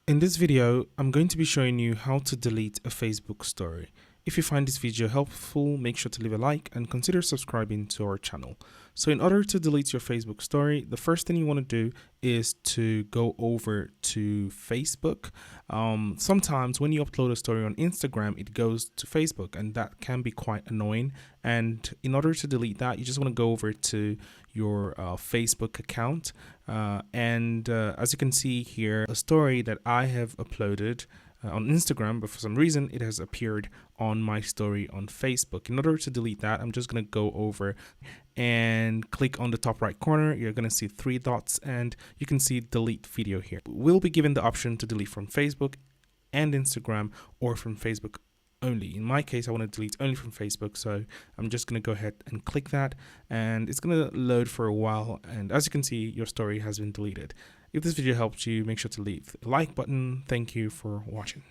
In this video, I'm going to be showing you how to delete a Facebook story. If you find this video helpful, make sure to leave a like and consider subscribing to our channel. So in order to delete your Facebook story, the first thing you want to do is to go over to Facebook. Sometimes when you upload a story on Instagram, it goes to Facebook, and that can be quite annoying. And in order to delete that, you just want to go over to your Facebook account. As you can see here, a story that I have uploaded on Instagram, but for some reason it has appeared on my story on Facebook. In order to delete that, I'm just going to go over and click on the top right corner. You're going to see 3 dots and you can see delete video here. We'll be given the option to delete from Facebook and Instagram or from Facebook only. In my case, I want to delete only from Facebook, so I'm just going to go ahead and click that, and it's going to load for a while, and as you can see, your story has been deleted. If this video helped you, make sure to leave a like button. Thank you for watching.